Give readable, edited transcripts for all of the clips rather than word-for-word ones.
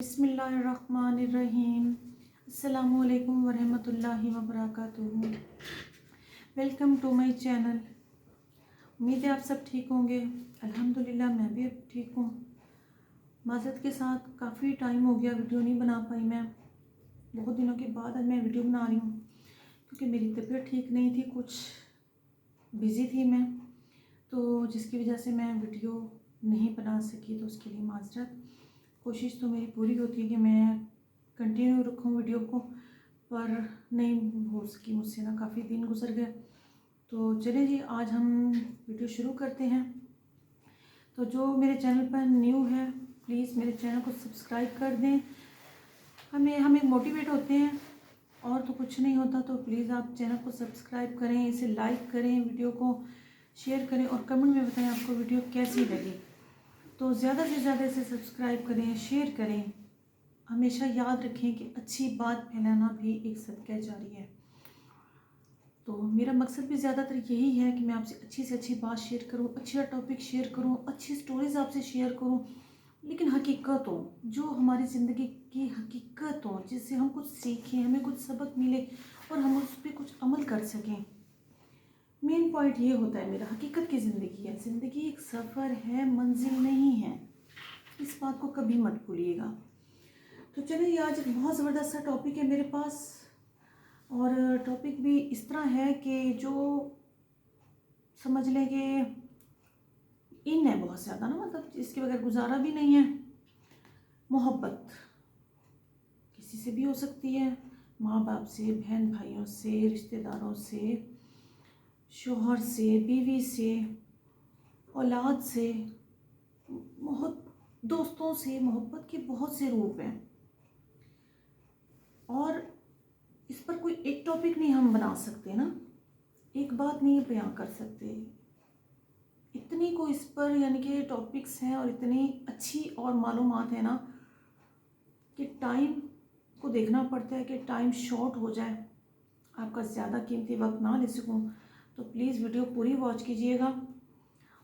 बिस्मिल्लाहिर्रहमानिर्रहीम। अस्सलामुअलैकुम वरहमतुल्लाहि वबरकातुहू। Welcome to my channel. उम्मीद है आप सब ठीक होंगे। अल्हम्दुलिल्लाह मैं भी अब ठीक हूँ। माज़रत के साथ काफ़ी टाइम हो गया वीडियो नहीं बना पाई मैं। बहुत दिनों के बाद आज मैं वीडियो बना रही हूँ क्योंकि मेरी तबीयत ठीक नहीं थी, कुछ बिज़ी थी मैं, तो जिसकी वजह से मैं वीडियो नहीं बना सकी, तो उसके लिए माज़रत। कोशिश तो मेरी पूरी होती है कि मैं कंटिन्यू रखूँ वीडियो को, पर नहीं हो सकी मुझसे ना, काफ़ी दिन गुजर गए। तो चलिए जी, आज हम वीडियो शुरू करते हैं। तो जो मेरे चैनल पर न्यू है प्लीज़ मेरे चैनल को सब्सक्राइब कर दें। हमें मोटिवेट होते हैं और तो कुछ नहीं होता, तो प्लीज़ आप चैनल को सब्सक्राइब करें, इसे लाइक करें, वीडियो को शेयर करें और कमेंट में बताएं आपको वीडियो कैसी लगी। तो ज़्यादा से ज़्यादा इसे सब्सक्राइब करें, शेयर करें। हमेशा याद रखें कि अच्छी बात फैलाना भी एक सदका जारी है। तो मेरा मकसद भी ज़्यादातर यही है कि मैं आपसे अच्छी से अच्छी बात शेयर करूं, अच्छा टॉपिक शेयर करूं, अच्छी स्टोरीज़ आपसे शेयर करूं, लेकिन हकीकत हो, जो हमारी ज़िंदगी की हकीकत हो, जिससे हम कुछ सीखें, हमें कुछ सबक मिले और हम उस पर कुछ अमल कर सकें। मेन पॉइंट ये होता है मेरा, हकीकत की ज़िंदगी है। ज़िंदगी एक सफ़र है, मंजिल नहीं है। इस बात को कभी मत भूलिएगा। तो चलिए, आज एक बहुत ज़बरदस्त सा टॉपिक है मेरे पास, और टॉपिक भी इस तरह है कि जो समझ लें कि इन है बहुत ज़्यादा ना, मतलब इसके बगैर गुजारा भी नहीं है। मोहब्बत किसी से भी हो सकती है, माँ बाप से, बहन भाइयों से, रिश्तेदारों से, शोहर से, बीवी से, औलाद से, दोस्तों से। मोहब्बत के बहुत से रूप हैं और इस पर कोई एक टॉपिक नहीं हम बना सकते ना, एक बात नहीं बयां कर सकते। इतनी को इस पर यानी कि टॉपिक्स हैं और इतनी अच्छी और मालूमात है ना कि टाइम को देखना पड़ता है कि टाइम शॉर्ट हो जाए, आपका ज़्यादा कीमती वक्त ना ले सकूं। तो प्लीज़ वीडियो पूरी वॉच कीजिएगा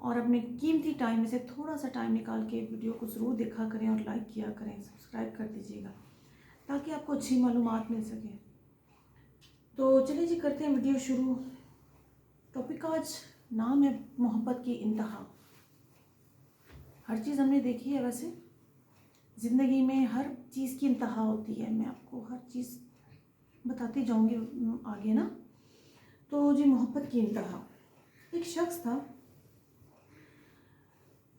और अपने कीमती टाइम में से थोड़ा सा टाइम निकाल के वीडियो को ज़रूर देखा करें और लाइक किया करें, सब्सक्राइब कर दीजिएगा ताकि आपको अच्छी मालूमात मिल सके। तो चलिए जी, करते हैं वीडियो शुरू। टॉपिक का आज नाम है मोहब्बत की इंतहा। हर चीज़ हमने देखी है, वैसे ज़िंदगी में हर चीज़ की इंतहा होती है। मैं आपको हर चीज़ बताती जाऊंगी आगे ना। तो जी, मोहब्बत की इंतहा। एक शख्स था,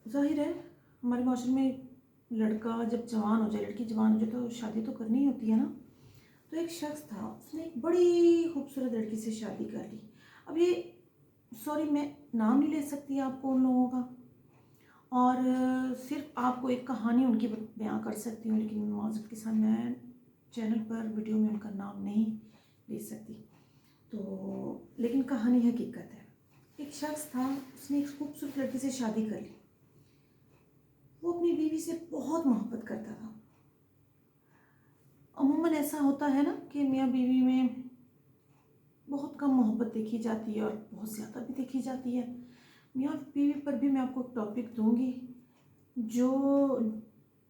जाहिर है हमारे माशरे में लड़का जब जवान हो जाए, लड़की जवान हो जाए तो शादी तो करनी ही होती है ना। तो एक शख्स था, उसने एक बड़ी खूबसूरत लड़की से शादी कर ली। अब ये, सॉरी मैं नाम नहीं ले सकती आपको उन लोगों का, और सिर्फ आपको एक कहानी उनकी बयां कर सकती हूँ, लेकिन माज़रत के साथ मैं चैनल पर वीडियो में उनका नाम नहीं ले सकती। तो लेकिन कहानी हकीकत है। एक शख्स था, उसने एक खूबसूरत लड़की से शादी कर ली। वो अपनी बीवी से बहुत मोहब्बत करता था। अमूमन ऐसा होता है ना कि मियाँ बीवी में बहुत कम मोहब्बत देखी जाती है और बहुत ज़्यादा भी देखी जाती है। मियाँ बीवी पर भी मैं आपको एक टॉपिक दूंगी जो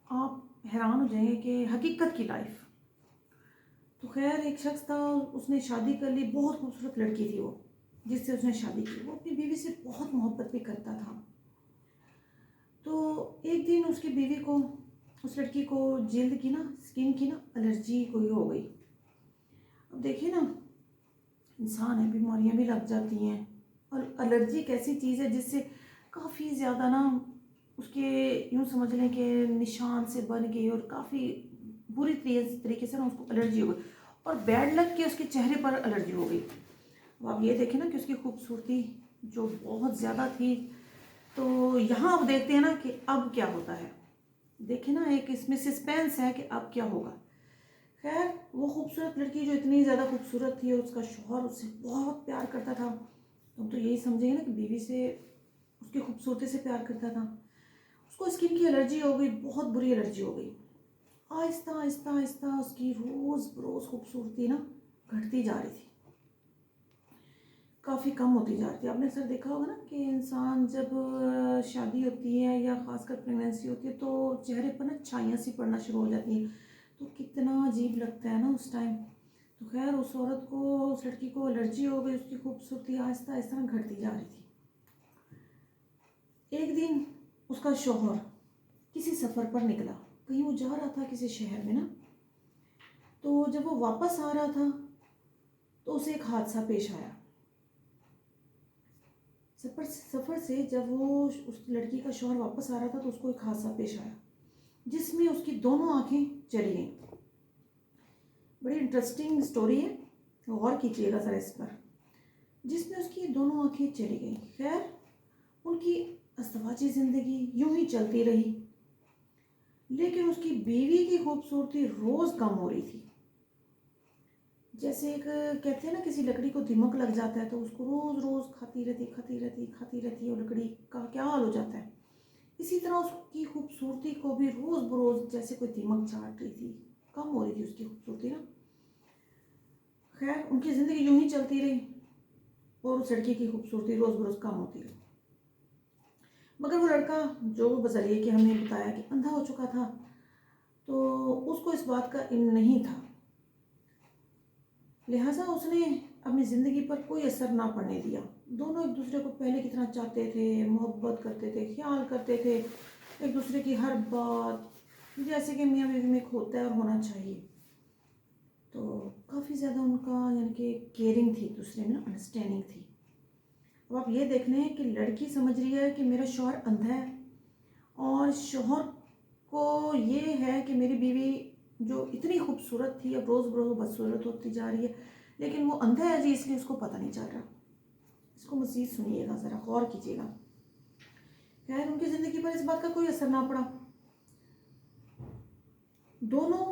आप हैरान हो जाएंगे कि हकीकत की लाइफ। तो खैर, एक शख्स था, उसने शादी कर ली। बहुत खूबसूरत लड़की थी वो जिससे उसने शादी की। वो अपनी बीवी से बहुत मोहब्बत भी करता था। तो एक दिन उसकी बीवी को, उस लड़की को जल्द की ना, स्किन की ना एलर्जी कोई हो गई। अब देखिए ना, इंसान है, बीमारियां भी लग जाती हैं, और एलर्जी एक ऐसी चीज़ है जिससे काफ़ी ज़्यादा ना उसके, यूँ समझ लें कि निशान से बन गई और काफ़ी बुरी तरीके से ना उसको एलर्जी हो गई, और बैड लग के उसके चेहरे पर एलर्जी हो गई। अब आप ये देखें ना कि उसकी खूबसूरती जो बहुत ज़्यादा थी। तो यहाँ अब देखते हैं ना कि अब क्या होता है। देखें ना, एक इसमें सस्पेंस है कि अब क्या होगा। खैर, वो खूबसूरत लड़की जो इतनी ज़्यादा खूबसूरत थी और उसका शौहर उससे बहुत प्यार करता था, तुम तो यही समझेंगे ना कि बीवी से, उसकी खूबसूरती से प्यार करता था। उसको स्किन की एलर्जी हो गई, बहुत बुरी एलर्जी हो गई। आहिस्ता आहिस्ता आहिस्ता उसकी रोज़ बरोज़ खूबसूरती ना घटती जा रही थी। काफ़ी कम होती जा रही है। आपने सर देखा होगा ना कि इंसान जब शादी होती है या ख़ासकर प्रेगनेंसी होती है तो चेहरे पर ना छाइयाँ सी पड़ना शुरू हो जाती हैं, तो कितना अजीब लगता है ना उस टाइम। तो खैर उस औरत को, उस लड़की को एलर्जी हो गई, उसकी खूबसूरती आहिस्ता आहिस्ता ना घटती जा रही थी। एक दिन उसका शौहर किसी सफ़र पर निकला, कहीं वो जा रहा था किसी शहर में ना, तो जब वो वापस आ रहा था तो उसे एक हादसा पेश आया। सफ़र से जब वो उस लड़की का शौहर वापस आ रहा था तो उसको एक हादसा पेश आया जिसमें उसकी दोनों आंखें चली गईं। बड़ी इंटरेस्टिंग स्टोरी है, गौर कीजिएगा ज़रा इस पर। जिसमें उसकी दोनों आंखें चली गईं। खैर उनकी अस्तवाजी ज़िंदगी यूं ही चलती रही, लेकिन उसकी बीवी की खूबसूरती रोज़ कम हो रही थी। जैसे एक कहते हैं ना, किसी लकड़ी को दीमक लग जाता है तो उसको रोज़ रोज़ खाती रहती है, और लकड़ी का क्या हाल हो जाता है। इसी तरह उसकी खूबसूरती को भी रोज़ बरोज़ जैसे कोई दीमक चाट रही थी, कम हो रही थी उसकी खूबसूरती ना। खैर उनकी ज़िंदगी यूं ही चलती रही और उस लड़की की खूबसूरती रोज़ बरोज़ कम होती रही। मगर वो लड़का, जो बज़रिए कि हमने बताया कि अंधा हो चुका था, तो उसको इस बात का इल्म नहीं था, लिहाजा उसने अपनी ज़िंदगी पर कोई असर ना पड़ने दिया। दोनों एक दूसरे को पहले की तरह चाहते थे, मोहब्बत करते थे, ख्याल करते थे, एक दूसरे की हर बात जैसे कि मियाँ बीवी में एक होता है और होना चाहिए। तो काफ़ी ज़्यादा उनका यानी कि केयरिंग थी, दूसरे में ना अंडरस्टैंडिंग थी। अब आप ये देख लें कि लड़की समझ रही है कि मेरा शौहर अंधा है, और शौहर को ये है कि मेरी बीवी जो इतनी खूबसूरत थी अब रोज़ बरोज़ बदसूरत होती जा रही है, लेकिन वो अंधा है जी, इसलिए उसको पता नहीं चल रहा। इसको मज़ीद सुनिएगा, ज़रा गौर कीजिएगा। खैर उनकी ज़िंदगी पर इस बात का कोई असर ना पड़ा। दोनों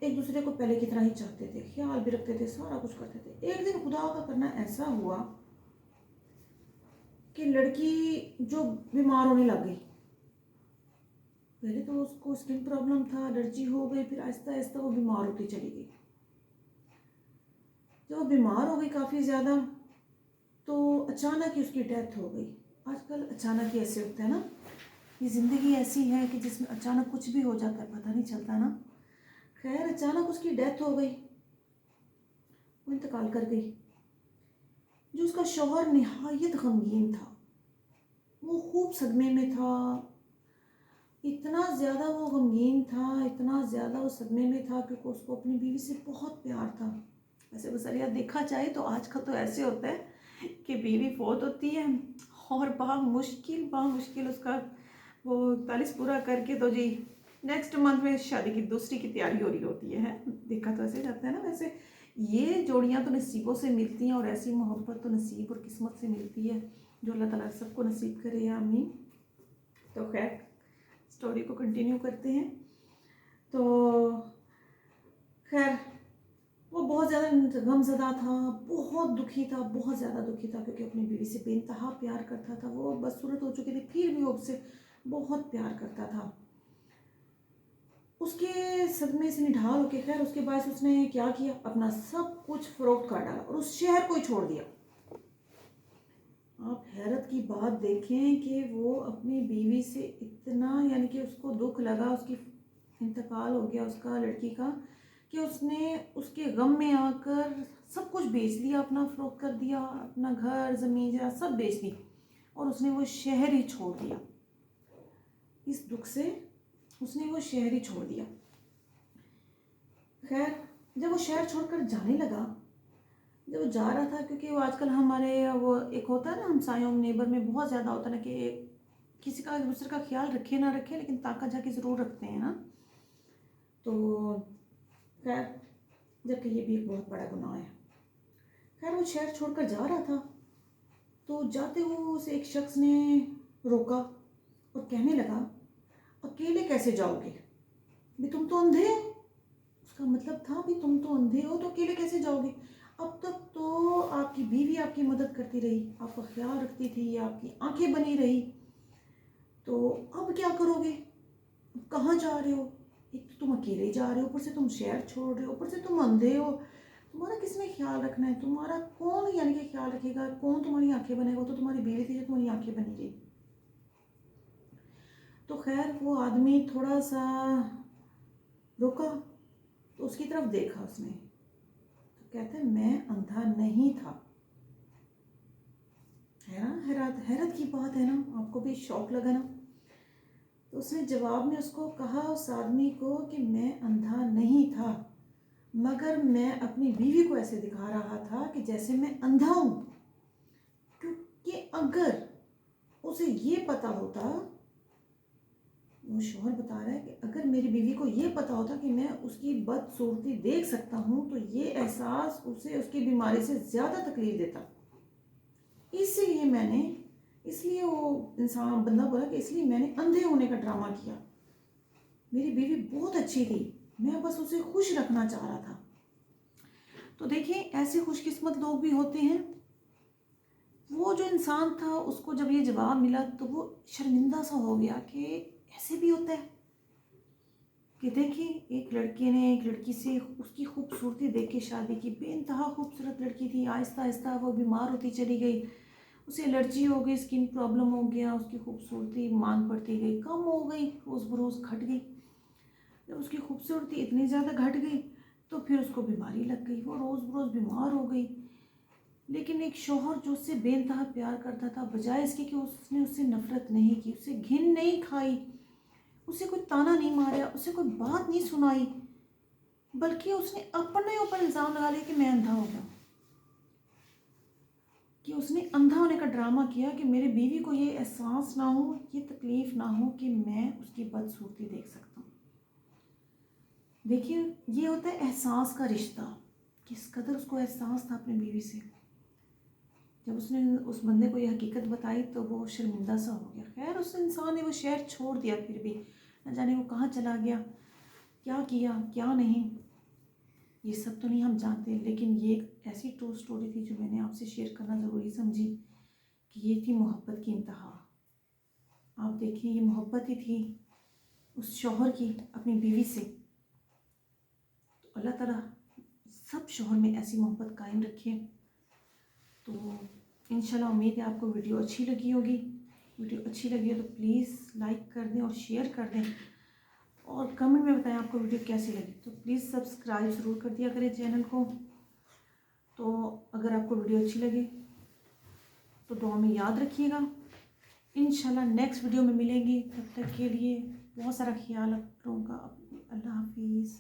एक दूसरे को पहले की तरह ही चाहते थे, ख्याल भी रखते थे, सारा कुछ करते थे। एक दिन खुदा का करना ऐसा हुआ कि लड़की जो बीमार होने लग गई। पहले तो उसको स्किन प्रॉब्लम था, एलर्जी हो गई, फिर आहिस्ता आहिस्ता वो बीमार होती चली गई। जब वो बीमार हो गई काफ़ी ज़्यादा, तो अचानक ही उसकी डेथ हो गई। आजकल अचानक ही ऐसे होता है ना, ये ज़िंदगी ऐसी है कि जिसमें अचानक कुछ भी हो जाता है, पता नहीं चलता ना। खैर अचानक उसकी डेथ हो गई, वो इंतकाल कर गई। जो उसका शौहर निहायत गमगीन था, वो खूब सदमे में था, इतना ज़्यादा वो गमगीन था, इतना ज़्यादा वो सदमे में था, क्योंकि उसको अपनी बीवी से बहुत प्यार था। वैसे बसरिया देखा जाए तो आजकल तो ऐसे होता है कि बीवी फौत होती है और बामुश्किल उसका वो 41 पूरा करके तो जी नेक्स्ट मंथ में शादी की दूसरी की तैयारी हो रही होती है। देखा तो ऐसे जाता है ना। वैसे ये जोड़ियाँ तो नसीबों से मिलती हैं, और ऐसी मोहब्बत तो नसीब और किस्मत से मिलती है, जो अल्लाह ताला सबको नसीब करे, आमीन। तो खैर स्टोरी को कंटिन्यू करते हैं। तो खैर वो बहुत ज़्यादा गमज़दा था, बहुत दुखी था, बहुत ज़्यादा दुखी था, क्योंकि अपनी बीवी से बेइंतहा प्यार करता था। वो बदसूरत हो चुकी थी, फिर भी वो उससे बहुत प्यार करता था। उसके सदमे से निढाल होकर खैर उसके बाद उसने क्या किया, अपना सब कुछ फरोख्त कर डाला और उस शहर को ही छोड़ दिया। आप हैरत की बात देखें कि वो अपनी बीवी से इतना, यानी कि उसको दुख लगा, उसकी इंतकाल हो गया उसका लड़की का, कि उसने उसके गम में आकर सब कुछ बेच दिया, अपना फरोख्त कर दिया, अपना घर ज़मीन जरा सब बेच दी, और उसने वो शहर ही छोड़ दिया। इस दुख से उसने वो शहर ही छोड़ दिया। खैर जब वो शहर छोड़कर जाने लगा, जब वो जा रहा था, क्योंकि वो आजकल हमारे वो एक होता है ना, हमसायों नेबर में बहुत ज़्यादा होता है ना कि किसी का दूसरे का ख्याल रखे ना रखे, लेकिन ताका झाकी ज़रूर रखते हैं ना। तो खैर जबकि ये भी एक बहुत बड़ा गुनाह है। खैर वो शहर छोड़कर जा रहा था, तो जाते हुए उसे एक शख्स ने रोका और कहने लगा, अकेले कैसे जाओगे, भी तुम तो अंधे हो। उसका मतलब था भी तुम तो अंधे हो तो अकेले कैसे जाओगे। अब तक तो आपकी बीवी आपकी मदद करती रही, आपका ख्याल रखती थी, आपकी आंखें बनी रही, तो अब क्या करोगे, अब कहाँ जा रहे हो। एक तो तुम अकेले जा रहे हो, ऊपर से तुम शहर छोड़ रहे हो, ऊपर से तुम अंधे हो, तुम्हारा किसने ख्याल रखना है? तुम्हारा कौन यानी कि ख्याल रखेगा? कौन तुम्हारी आंखें बनेगा? वो तो तुम्हारी बीवी थी जो तुम्हारी आंखें बनी रही। तो खैर वो आदमी थोड़ा सा रुका, तो उसकी तरफ देखा उसने, तो कहते हैं मैं अंधा नहीं था। है ना, हैरत की बात है ना, आपको भी शौक लगा ना। तो उसने जवाब में उसको कहा, उस आदमी को, कि मैं अंधा नहीं था, मगर मैं अपनी बीवी को ऐसे दिखा रहा था कि जैसे मैं अंधा हूँ। क्योंकि अगर उसे ये पता होता, वो शौहर बता रहा है कि अगर मेरी बीवी को ये पता होता कि मैं उसकी बदसूरती देख सकता हूँ, तो ये एहसास उसे उसकी बीमारी से ज़्यादा तकलीफ देता। इसलिए वो इंसान बंदा बोला कि इसलिए मैंने अंधे होने का ड्रामा किया। मेरी बीवी बहुत अच्छी थी, मैं बस उसे खुश रखना चाह रहा था। तो देखिए, ऐसे खुशकिस्मत लोग भी होते हैं। वो जो इंसान था, उसको जब ये जवाब मिला तो वो शर्मिंदा सा हो गया कि ऐसे भी होता है कि देखिए, एक लड़के ने एक लड़की से उसकी खूबसूरती देख के शादी की। बेइंतहा खूबसूरत लड़की थी। आहिस्ता आहिस्ता वो बीमार होती चली गई, उसे एलर्जी हो गई, स्किन प्रॉब्लम हो गया, उसकी खूबसूरती मांग पड़ती गई, कम हो गई, रोज़ बरोज़ घट गई। जब उसकी खूबसूरती इतनी ज़्यादा घट गई तो फिर उसको बीमारी लग गई, वो रोज़ बरोज़ बीमार हो गई। लेकिन एक शौहर जो उससे बेइंतहा प्यार करता था, बजाय इसके कि उसने उससे नफ़रत नहीं की, उससे घिन नहीं खाई, उसे कोई ताना नहीं मारा, उसे कोई बात नहीं सुनाई, बल्कि उसने अपने ऊपर इल्ज़ाम लगा लिया कि मैं अंधा हो गया, कि उसने अंधा होने का ड्रामा किया कि मेरी बीवी को ये एहसास ना हो, ये तकलीफ़ ना हो कि मैं उसकी बदसूरती देख सकता हूँ। देखिए, ये होता है एहसास का रिश्ता। किस कदर उसको एहसास था अपनी बीवी से। जब उसने उस बंदे को ये हकीकत बताई तो वो शर्मिंदा सा हो गया। खैर, उस इंसान ने वो शहर छोड़ दिया, फिर भी न जाने वो कहाँ चला गया, क्या किया क्या नहीं, ये सब तो नहीं हम जानते। लेकिन ये एक ऐसी ट्रू स्टोरी थी जो मैंने आपसे शेयर करना ज़रूरी समझी कि ये थी मोहब्बत की इंतहा। आप देखिए, ये मोहब्बत ही थी उस शौहर की अपनी बीवी से। तो अल्लाह ताला सब शौहर में ऐसी मोहब्बत कायम रखे। तो इंशाल्लाह उम्मीद है आपको वीडियो अच्छी लगी होगी। वीडियो अच्छी लगी हो तो प्लीज़ लाइक कर दें और शेयर कर दें, और कमेंट में बताएं आपको वीडियो कैसी लगी। तो प्लीज़ सब्सक्राइब ज़रूर कर दिया करें चैनल को। तो अगर आपको वीडियो अच्छी लगी तो दुआ में याद रखिएगा। इंशाल्लाह नेक्स्ट वीडियो में मिलेंगे, तब तक के लिए बहुत सारा ख्याल रखूँगा। अल्लाह हाफिज़।